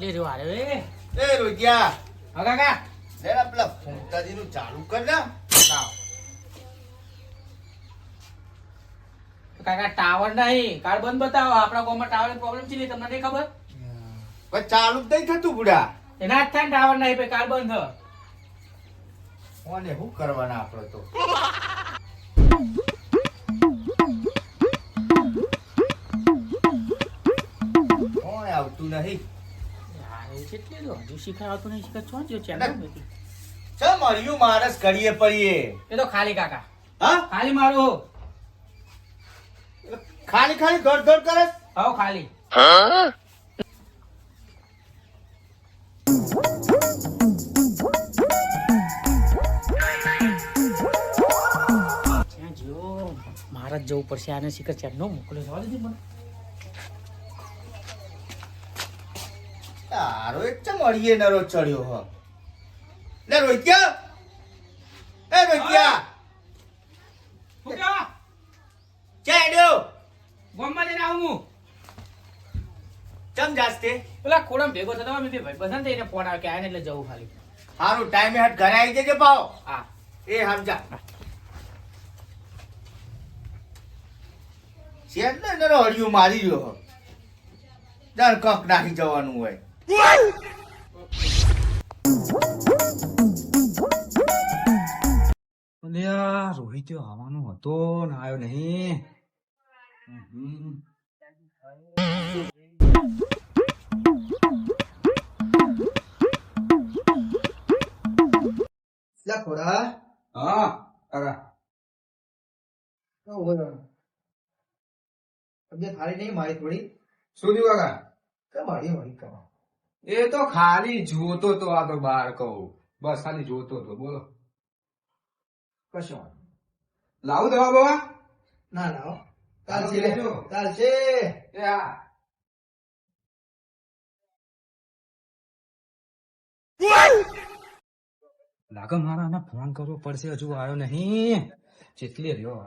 કેટલી રહ્યો હારે એ રોજ્યા હા કાકા લેલા પેલા ફૂંકતાજી નું ચાલુ કર ને. લાવ કાકા ટાવર નહીં કાર્ડ બંધ બતાવો આપણા ગામમાં ટાવર પ્રોબ્લેમ છે તમને નહીં ખબર પણ ચાલુ જ નહીં થતું બુડા. એના જ થાય ટાવર નહીં પછી કાર્ડ બંધ કોને શું કરવાના આપણે તો. કોઈ આવતું નહીં. કેટલી રહ્યો હજુ શીખાવતું નહીં શીખા છો જો ચેનલ ચમ મળ્યું મારસ કરીએ પડીએ. એ તો ખાલી કાકા હા ખાલી મારું ખાલી ખાલી દોડ દોડ કરે. હો ખાલી ત્યાં જો મારે જ જવું પડશે આને શીખર ચેટ નો મોકલ્યો જવા દીધી મને તારો એક ચમ મળીએ નરો ચડ્યો હ. લે રોજ્યા એ રોજ્યા શું કહેવા ચાડ્યો ગોમમાં જઈને આવું હું ચમ જાસ્તે. પેલા ખોડમ ભેગો થતો મેં ભાઈ બધાને એને ફોન આવ્યો કે આને એટલે જવું ખાલી હારું ટાઈમે હટ ઘરે આવી જજે પાવ. હા એ સમજા શેર ને નરો હળિયું મારી રહ્યો હ. દર કક નાખી જવાનું હોય. રોહિત આવવાનો હતો ને આવ્યો નહીં. ખોડા હા કાકા તબિયત સારી નહીં મારી થોડી. શું થયું કાકા? કેમ હળી હળી કરો? એ તો ખાલી જોતો તો આ તો બહાર કહું બસ ખાલી જોતો તો બોલો કશો વાંધો નહીં. લાવું દવા બવા ના ના હો. ચાલશે લેજો. ચાલશે. એ હા લાગે મારા આને ફોન કરવો પડશે હજુ આવ્યો નહીં. ચેટલી રહ્યો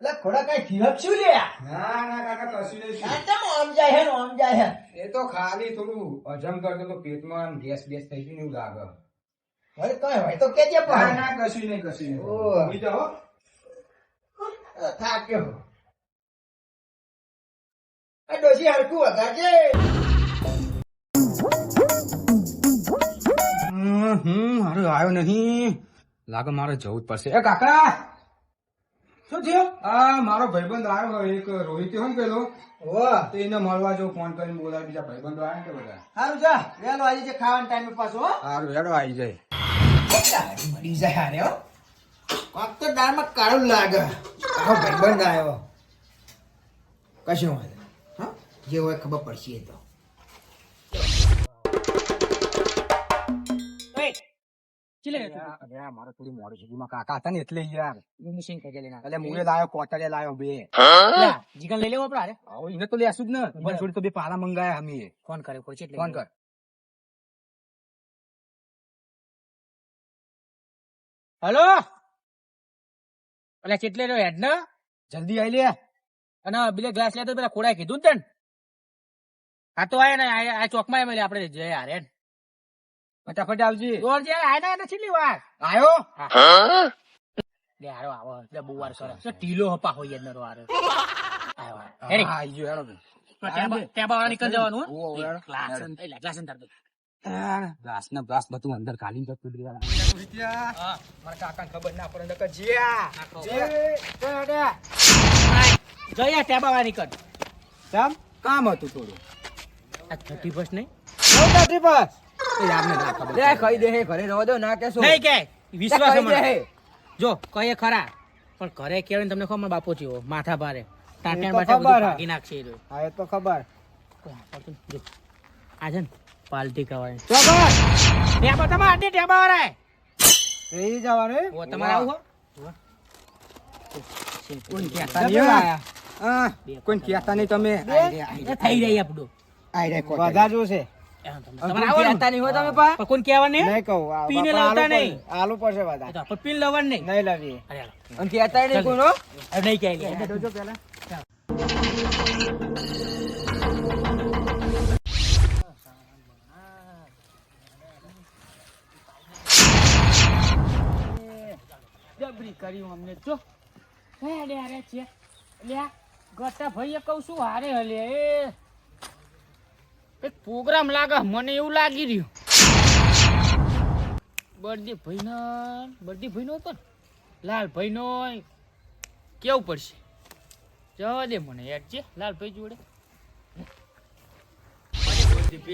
લે ખોડા કઈ થીરક શું લે? ના ના કાકા કશું નહીં. આ ચમ આમ જાય હે ને આમ જાય હે. એ તો ખાલી થોડું હજમ કરતો તો પેટમાં ગેસ બેસ થઈ ગયું ને એવું લાગે. હવે કઈ હોય તો કેજે ના પણ. ના કશું નહીં કશું નહીં. ઓહ. સુઈ જાઓ. થાક્યો. આ ડોશી હરખું વગાડજે. મારો આવ્યો નહીં. લાગે મારે જવું જ પડશે. એ કાકા શું થયું? આ મારો ભાઈબંધ આવ્યો એક રોહિત હોય ને પેલો વાહ. તો એને મળવા જો ફોન કરીને બોલાય બીજા ભાઈબંધો આવ્યા ને બધા. સારું જા વેલો આવી છે ખાવાના ટાઈમે પાછો હો. સારું હેડો આવી જાય. મળી જાય હારે હો. કોક તો દાળમાં કાળું લાગે. આવો ભાઈબંધ આવ્યો. કશું વાંધો નહીં. હા જે હોય ખબર પડશે એ તો. અરે મારે થોડી મોડું છે એમાં કાકા હતા ને એટલે યાર મશીન કઈ લેના એટલે મુએ લાયો કોટરે લાયો બે. જીગન લઈ લેવો આપણે આવો એને તો લેશું જ ને. પણ થોડી તો બે પાલા મંગાયા અમે. ફોન કર્યો કોઈ છે એટલે ફોન કર. હેલો એટલે કેટલે રહ્યો હેડ ને જલ્દી આવી લે. અને બીજા ગ્લાસ લેતો પેલા ખોડાએ કીધું ને તને આ તો આય ને આ ચોકમાં મળે આપણે જય હારે ફટાફટ આવજે. દોડ જે આય ને કેટલી વાર આવ્યો લે હારો આવો એટલે બહુ વાર કરે તો ટીલો હપા હોય નરો હારો આયો હા, હેડી આવી ગયો હેડો. ત્યાં બહાર નીકળ જવાનું ઓ, હેડો. ગ્લાસ અંતર દો ગ્લાસ ને બ્લાસ બધું અંદર કાઢીને જતું રહ્યું. હા મારા કાકા ખબર ના પડે નકર જ્યા જઈએ ત્યાં બહાર નીકળ કેમ કામ હતું થોડું. આ 31 નહીં એ આપને ના ખબર. ખાઈ દે ઘરે રહો દો ના કેસો. નહીં કે વિશ્વાસ કહી દે મને. હે. જો કહીએ ખરા પણ ઘરે કહેવાય ને તમને ખબર મારા બાપો જેવો માથા ભારે ટાટિયા તો બાટા ખબર બધું હે. ભાગી નાખશે એ રહ્યો. હા એ તો ખબર. જો આ છે ને પાલટી કવાય ત્યાં બતામાં આટલી ટેબા વાળા એ જવાનું ઓ તમારે આવું હો કોઈ કહેતા નહીં હો. હા, કોઈ કહેતા નહીં તમે. એ થઈ રહી આપણું બધા જોશે. તમારે આવવાનું નહીં હોય તમે પા. પણ કોણ કહેવાનું નહીં નહીં કહું આ પીને બાપા લાવતા આલુ નહીં. પડશે. આલુ પડશે બધા. એ તો આપણે પીને લાવવાનું નહીં નહીં લાવીએ. અરે હાલો. અને કહેતા નહીં કોઈનો. હવે નહીં કહે જોજો પેલા. કર્યું અમને જો લે અરે છે લે ગટા ભાઈએ કહું છું હારે હલે એક પ્રોગ્રામ લાગે મને એવું લાગી રહ્યું બર્થડે ભાઈનો હતો ને લાલભાઈ નો કેવું પડશે જવા દે મને યાર છે લાલભાઈ જોડે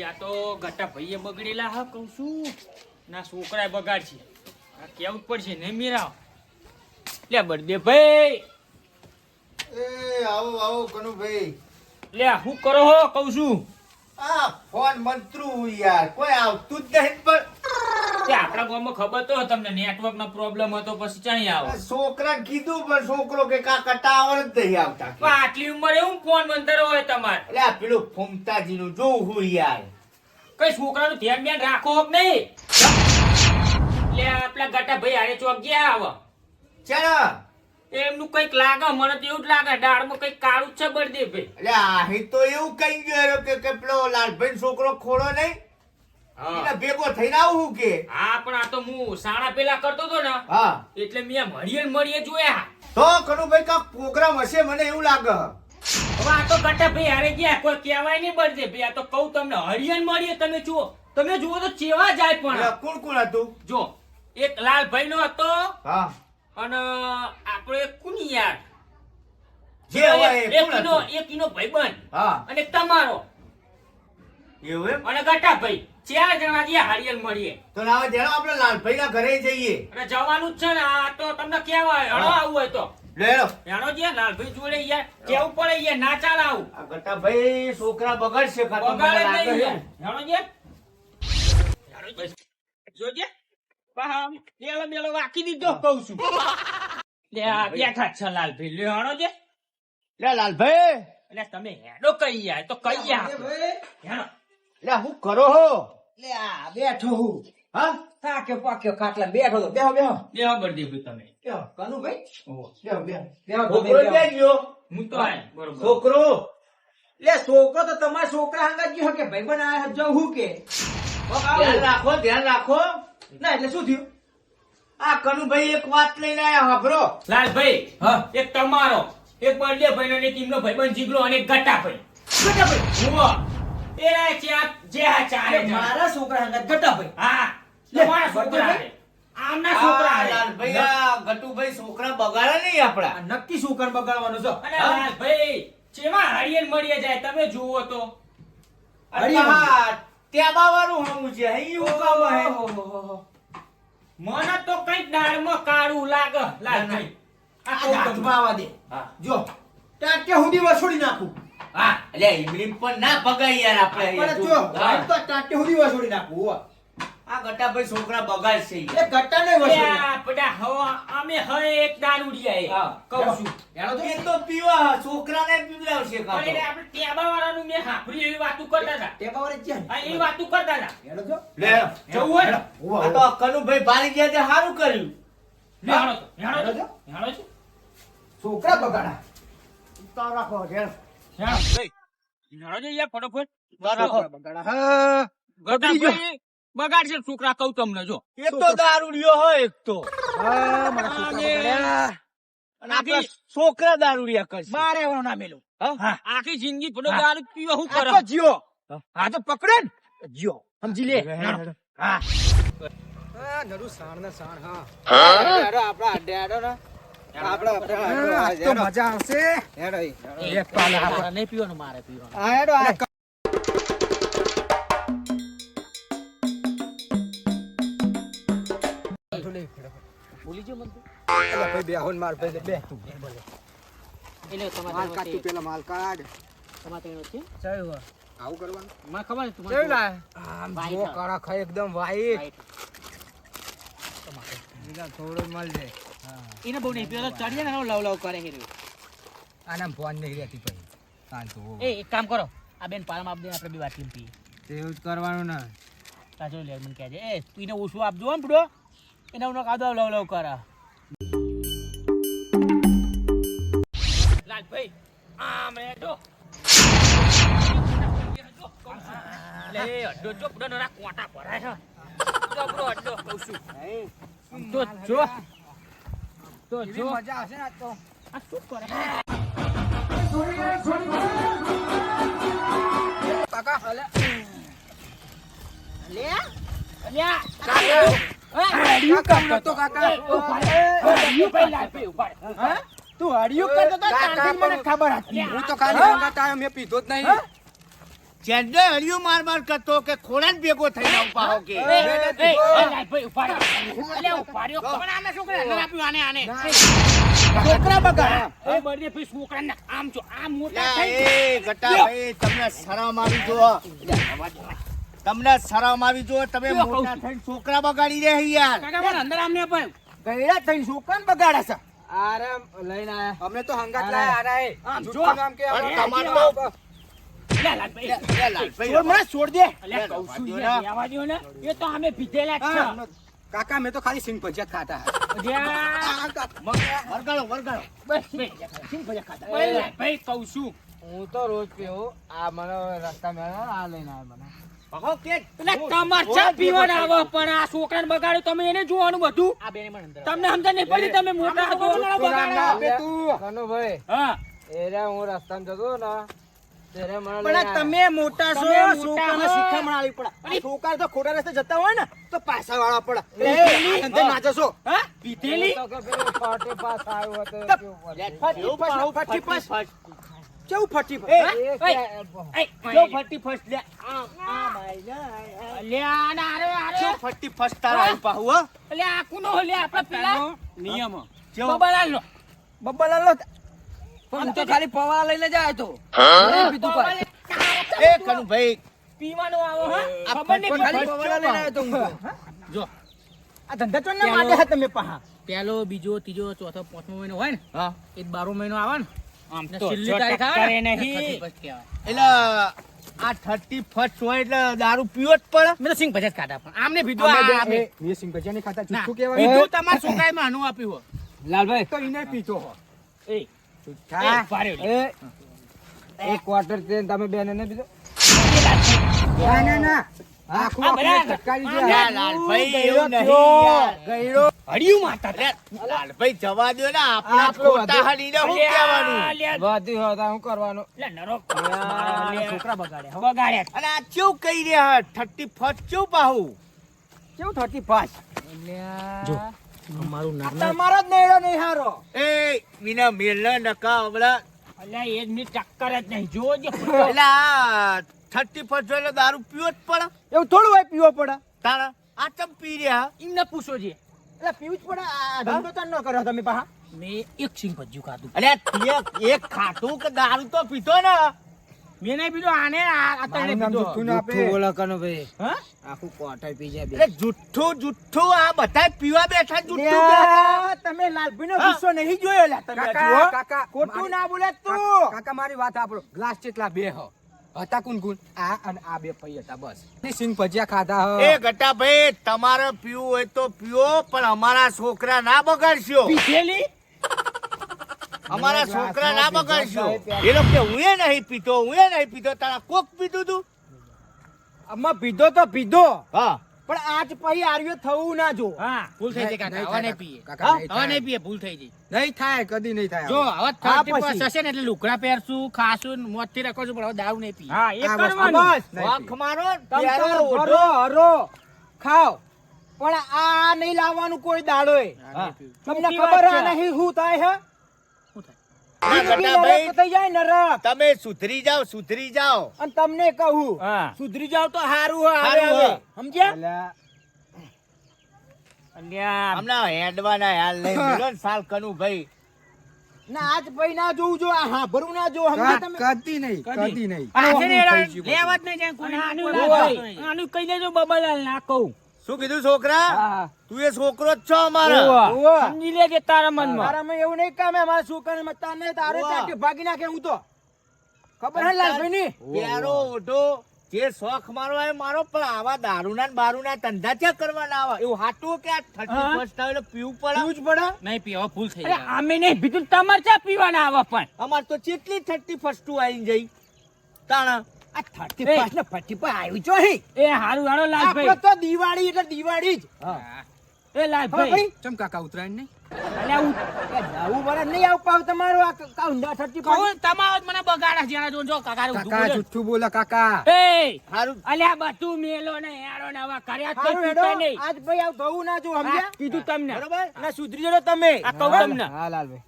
આ તો ગટા ભાઈએ બગડેલા હા કહું છું ના છોકરાએ બગાડ છે આ કેવું જ પડશે ને મીરા લે બર્થડે ભાઈ એ આવો કનુભાઈ લે શું કરો હો કહું છું આ ફોન મંત્રું યાર કોઈ આવતું જ નહીં પણ તે આપણા ગામમાં ખબર તો તમને નેટવર્ક નો પ્રોબ્લેમ હતો પછી ચાઈ આવો છોકરાને કીધું પણ છોકરો કે કાકા ટાવર જ નહીં આવતા પણ આટલી ઉંમરે હું ફોન બંધ હોય તમારે એટલે આ પેલું ફોમતાજી નું જોવું હું યાર કઈ છોકરાનું ધ્યાન ધ્યાન રાખો કે નહીં લે આપલા ગટા ભાઈ હારે ચોક ગયા આવો ચાલો એમનું કઈક લાગે મને તો એવું જ લાગે દાળમાં કઈક કાળું જ છે બર્થડે ભાઈ એટલે આહી તો એવું કઈ ગયો કે પેલો લાલભાઈ છોકરો ખોડો નહીં એટલે ભેગો થઈને આવું કે હા પણ આ તો હું સાણા પેલા કરતો હતો ને હા એટલે મેં મળીએ જોયા તો કનુભાઈ કા પ્રોગ્રામ હશે મને એવું લાગે હવે આ તો ગટા ભાઈ હારે ગયા કોઈ કહેવાય નહીં બર્થડે ભાઈ આ તો કહું તમને મળીએ તમે જુઓ તો ચેવા જાય પણ કોણ કોણ હતું જો એક લાલભાઈ નો હતો હા અને આપણે કુની યાર જે હોય એ કોણ હતું? એકનો ભાઈબંધ હા અને તમારો એવું એમ અને ગટા ભાઈ 4 જણા ગયા હારિયલ મળીએ તો લાવો જેનો આપણે લાલભાઈ ના ઘરે જઈએ અને જવાનું જ છે ને આ તો તમને કહેવાય હળો આવું હોય તો લે લો જાણો છે લાલભાઈ જોડે યાર કેવું પડે યાર ના ચાલ આવું આ ગટાભાઈ છોકરા બગાડશે કાં તો મને બગાડે લાગે નહીં છે. યાર. જાણો છે જોજે પાહા બેલો વાકી દીધો કહું છું લે આ બેઠા જ છે લાલભાઈ લે હાણો છે લે લાલભાઈ એટલે તમે હેડો કઈ યાર તો કઈ યાર હેડો લે હું કરો હો લે આ બેઠો હું હા થાક્યો પાક્યો ખાટલા બેઠો તો બેહો દેવા બરદી ભાઈ તમે બેહો કનુભાઈ બેહો બેહો બેહો છોકરો તમે બેહો. ક્યાં ગયો હું તો આય બરોબર છોકરો લે છોકરો તો તમારા છોકરા હંગાત ગયો કે ભાઈ બન આ જાવ હું કે ધ્યાન રાખો ના એટલે શું થયું આ કનુભાઈ એક વાત લઈને આયા હાભરો લાલભાઈ હા એક તમારો એક બર્થડે ભાઈ નો એક એમનો ભાઈબંધ જીગલો અને એક ગટા ભાઈ હુઓ એ ચારે જણા. મારા છોકરા હંગાત ગટા ભાઈ હા તમારા છોકરા હારે. આમના છોકરા હારે. લાલભાઈ આ ગટુભાઈ છોકરા બગાડે નહીં આપડા આ નક્કી શું કર બગાડવાનું છે અને લાલભાઈ ચેમાં હારિયલ મળીએ જાય તમે જુઓ તો હા ત્યાં વાળું હમું છે અહીં હું કામ હે મને તો કઈક દાળમાં કાળું લાગે લાલભાઈ આ આ કહું તમને. હાથમાં આવવા દે હા જો ટાટિયા સુધી વસોડી નાખું હા એટલે ઈમલી પણ ના બગાડ યાર આપણે પણ જો હા. તો ટાટિયા સુધી વસોડી નાખું હોવા. આ ગટાભાઈ છોકરા બગાડશે એ ગટ્ટા નહીં વસોડી નાખું. આપડા હવા અમે હવે એક દારૂડિયા હા. કહું છું એનો તો એ તો પીવા છોકરાને પીવડાવશે કાં પણ તો. એને આપણે ટેબા વાળાનું મેં સાંભળ્યું એવી વાતું કરતા હતા ટેકા વાળે જ છે ને. હા, એવી વાતું કરતા હતા એનો જો લે જવું હોય ને આ તો કનુભાઈ ભારી ગયા તે સારું કર્યું હેણો તો હેણો હેણો તો છો? હેણો છો છોકરા બગાડા તો રાખો ઘેર હેણો હેણો જો યાર ફટોફટ છોકરા બગાડા હા ગટાભાઈ બગાડશે છોકરા કહું તમને જો એક તો દારૂડિયો હોય એક તો હા મારા છોકરા બગાડ્યા. અને આપણા છોકરા દારૂડિયા કરશે બારે વાળો ના મેલું હા, આખી જિંદગી પડો હા. દારૂ પીવો શું આ કરે તો જીઓ આ તો પકડે ને જીઓ સમજી લે હેડો. હા નરું સાણ ને સાણ હા આપડા અડ્ડે આડો ને આપડા તો મજા આવશે હેડો એક પાલા આપડા નહીં પીવાનું મારે પીવાનું આ હેડો આ ભૂલી ગયો મને ભાઈ બે હોન માર ભાઈ બે તું એટલે માલ કાઢ તું પેલા માલ કાઢ તમારે છે આવું કરવાનું મને ખબર છે કેવું તમારે લાગે આમ જો કાળા ખાય એકદમ વાઈટ થોડું માલ દે એને બહુ નહીં પેલો ચડીએ ને લવ લવ કરે છે આના ફોન નહીં રહેતી પછી કાલ તો એ એક કામ કરો આ બેન પાલમ આપ દે આપણે બે બાટલી પીએ તેવું જ કરવાનું ને તાજો લે મને કહેજે એ તું એને ઓછું આપજો ને બુડો એને ઉનો કાદો લવ લવ કરે લાલભાઈ આમ રેડો લે અડ્ડો ચો બુડો નરા કોટા ભરાય છે તો બુડો અડ્ડો કહું છું તો જો તો એવી જો મજા આવશે ને આજ તો. આ શું કરે કાકા અલ્યા હડિયું કરતો તો કાકા. હા? તું હડિયું કરતો તો કાકા, તાંતી મને ખબર હતી. હું તો ખાલી હંગાત આવ્યો, મેં પીધો જ નહીં. ચેન્ડે હરિયું માર કરતો કે ખોળાને ભેગો થઈને ઉભા હો કે છોકરા બગાડ એ બળદે પછી છોકરાને આમ છો આમ મોટા થઈ એ ગટા ભાઈ તમને શરમ આવી જો તમને શરમ આવી જો તમે કેવો મોટા કહું છું? થઈને છોકરા બગાડી દે યાર કાકા મને અંદર આમને અપાયું ગયડા થઈને છોકરાને બગાડે છે. આરે લઈને આયા. અમે તો હંગાત લાયા આરા એ. આમ જો. જુઠ્ઠું નામ કે અરે અમારું. તમારું તો- લે લાલભાઈ લે લાલભાઈ, છોડ મને છોડ દે અલ્યા લે, કહું છું રવા દ્યો યાર, રહેવા દ્યો ને એ તો અમે પીધેલા જ હા, કાકા મેં તો ખાલી સિંગ ભજીયા ખાતા. છે અલ્યા, વરગાડો વરગાડો બસ બે સિંગ ભજીયા ખાતા ભાઈ લાલભાઈ કહું છું હું તો રોજ પીવું. આ મને રસ્તા મેળા આ લઈને આવ્યો મને. પકડો કે એટલે તમાર ચા પીવાના આવે પણ આ છોકરાને બગાડ્યો તમે એને જોવાનું બધું તમને સમજ નહીં પડી તમે મોટા છો આપે તું. કનુભાઈ, હા એરે હું રસ્તામાં જતો ને ત્યારે મને પણ લઈને આ તમે મોટા છો, તમે મોટા છોકરાને હો. શિખામણ આલવી પડે. આ છોકરા તો ખોટા રસ્તે જતા હોય ને તો પાછા વાળા પડે. એ, આ ધંધે ના જશો. હા પીધેલી આવ્યો. તો કે પેલું ફાટે પાસ આવ્યો હતો એ કેવું પડે. ફટી ફસ, ફટી ફસ. કેવું ફટી ફસ? એ, એ કે- એ, જો એ, ફટી ફસ લે અલ્યા ના અરે અરે જો ફટી ફસ તારા આવી પાહુ હો અલ્યા આ કુનો અલ્યા આપણે પેલા નિયમ જો બબલાલ નો બબ્બા લો. પણ હું તો ખાલી પવા લઈને જાય તો નહીં પીધું કોઈ. એ કનુ ભાઈ પીવાનું આવો હા આ ખબર નહીં ખાલી પડી. પવા લઈને આવ્યો તો હું તો. જો આ ધંધા ચોર ના માટે હા તમે પાહા. પહેલો બીજો ત્રીજો ચોથો પાંચમો મહિનો હોય ને હા એ 12મો મહિનો આવે ને આમ ને તો છેલ્લી જો તારીખ ટક્કરે આવે ને નહીં. 31st કહેવાય. એટલે આ 31st હોય એટલે દારૂ પીવો જ પડે મેં તો સિંગ ભજત ખાધા પણ આમને બીજું અમે બે- આમે. એ સિંગ ભજીયા નહીં ખાતા. ના, જુઠ્ઠું કહેવાય. બીજું તમારા છોકરાએ માનું આપ્યું હોય. લાલભાઈ તો એને પીતો હો. એ હા. પાડ્યો લે. એક ક્વાર્ટર ટ્રેન તમે બેને ને પીધો. ના ના ના આખું આ આપણે બરાબર. ચટકારી આ છે. યાર લાલભાઈ ગયડો એવું નહીં થયો. યાર ગયડો. હડિયું માતા અરે લાલભાઈ જવા દો ને આપણા આપણો ખોટા વધુ- હડીને શું કહેવાનું વાધી હોતા હું કરવાનું. છોકરા બગાડ્યા અને આ કેવું કહી રહ્યા 31st કેવું પાહુ કેવું 35? જો અમારું નામ તમારો જ નેડો નહીં હારો. એ વિના મેલના નકા હમણાં અલ્યા એ ની ટક્કર જ નહીં જોજો એટલે આ 31st એટલે દારૂ પીવો જ પડે એવું થોડું હોય પીવો પડે. તારા આ ચમ પી રહ્યા એમને પૂછો છે એટલે પીવું જ પડે. આ ધંધો તાર ન કરો તમે પાહા. મેં એક સિંગ ભજ્યું ખાધું અરે તે એક ખાટું કે દારૂ તો પીતો ને મેં નહીં પીધો આને આ તને મારું નામ પીધો જુઠ્ઠું ના આપે. જુઠ્ઠું બોલો કનુભાઈ. હા આખું ક્વાર્ટર પી જાય બે. એટલે જુઠ્ઠું આ બધા પીવા બેઠા જુઠ્ઠું લ્યા, તમે લાલભાઈનો ગુસ્સો નહીં જોયો લ્યા તમે હજુ, હો? કાકા ખોટું ના બોલે તું. કાકા મારી વાત સાંભળો. ગ્લાસ કેટલા બે હ હતા કોણ કોણ? આ અને આ બે પૈ હતા બસ. ને સિંગ ભજીયા ખાધા હ. એ ગટા ભાઈ તમારે પીવું હોય તો પીવો પણ અમારા છોકરા ના બગાડશો પીધેલી અમારા છોકરા ના બગાડશો ગ્લાસમાં એ લોકો કે હું એ નહીં પીતો તારા કોક પીધું તું આમાં પીધો તો પીધો હા પણ આજ પછી આર્યો થવું ના જો. હા ભૂલ થઈ જાય કાકા હવે નહીં પીએ કાકા, નહીં હવે થાય. નહીં પીએ ભૂલ થઈ જાય નહીં થાય કદી નહીં થાય. જો હવે હા, 31st પછી. હશે ને એટલે લુગડા પહેરશું ખાશું ને મોજથી રાખો છું પણ હવે દારૂ નહીં પીએ હા એ આ બસ, કરવાનું બસ. નહીં વાંખ મારો તમ પ્યારો તાર ઓઢો. ભરો, હરો, ખાઓ પણ આ નહીં લાવવાનું કોઈ દાડોય. હા, નહીં પીવું. તમને ખોટી ખબર વાત આ છે. નહીં શું થાય હે? શું થાય? ના, જિંદગી ગટા ભાઈ, નરક થઈ જાય નરક. તમે સુધરી જાઓ અને તમને કહું હા સુધરી જાવ તો હારું હે, હવે હારું હવે. હે. સમજ્યા? અલ્યા, અલ્યા હમણાં હેડવાના હાલ નહીં મિલો ને સાલ કનું ભાઈ ના આજ ભાઈ ના જોવું જો આ હાંભળવું ના જો સમજ્યા તમે? કદી નહીં કદી નહીં. આજે ને આવું થઈ ગયું લેવા જ નહીં જાય કોઈ. આનું કોઈ ના વાત કહી. નહીં. આનું કહી દેજો બબલાલ ના કહું શું કીધું છોકરા હા. તું એ છોકરો જ છો અમારા ઓવા. ઓવા. સમજી લેજે તારા મનમાં તારામાં એવું નહીં કામે અમારા છોકરાને મતાને તારે ઓવા. ચાટી ભાગી નાખે હું તો ખબર હે લાલભાઈ ની પ્યારો ઓઢો જે શોખ મારો એ મારો પણ આવા દારૂના ને બારૂના ધંધા ક્યાં કરવાના આવા એવું હાટું કે આ 31st આવે એટલે પીવું પડે પીવું જ પડે. નહીં પીએ હવે ભૂલ થઈ અરે જાય અમે નહીં પીધું તમારે ચા પીવાના આવા પણ અમાર તો કેટલી 31st આવીને જઈ તાણા આ 35 ને 55 આવ્યું છો અહીં. એ હારું હારો આપણે લાલભાઈ તો દિવાળી એટલે દિવાળી જ હા. એ ખબર લાલભાઈ પડી? ચમ કાકા ઉતરાયણ નહીં? અલ્યા હું આવું વરસ નહીં આવું પાવ તમારું આ કા ઊંડા થતી કહું તમારો જ મને બગાડા જેના જો કાકા કાકા જુઠ્ઠું બોલે કાકા એ હારું અલ્યા બધું મેલો ને યારો ને હવે કર્યા તો હારું પીતા હેડો નહીં આજ ભાઈ આવ ધોવું ના જો આ સમજ્યા કીધું તમને બરોબર ના સુધરી જજો તમે આ કહું તમને હા લાલભાઈ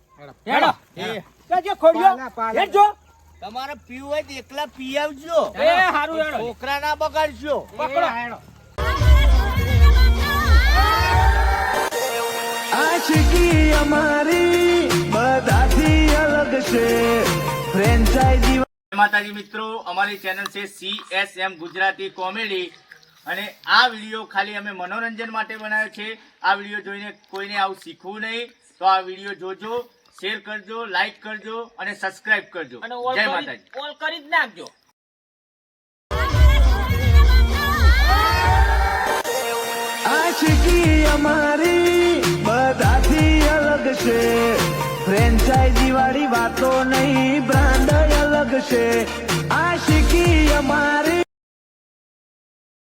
હેડો એ જો ખોડ્યો હેડજો તમારે પીવું હોય તો એકલા પી આવજો એ હારું હેડો છોકરા ના બગાડશો પકડો હેડો આશિકી અમારી બધાથી અલગ છે ફ્રેન્ચાઇઝી માતાજી મિત્રો અમારી ચેનલ છે CSM ગુજરાતી કોમેડી અને આ વિડીયો ખાલી અમે મનોરંજન માટે બનાવ્યો છે આ વિડીયો જોઈને કોઈને આવું શીખવું નહીં તો આ વિડીયો જોજો શેર કરજો લાઈક કરજો અને સબસ્ક્રાઇબ કરજો અને જય માતાજી ઓલ કરી જ નાખજો આશિકી અમારી બધાથી અલગ છે ફ્રેન્ચાઇઝી વાળી વાતો નહીં બ્રાન્ડ અલગ છે આશિકી અમારી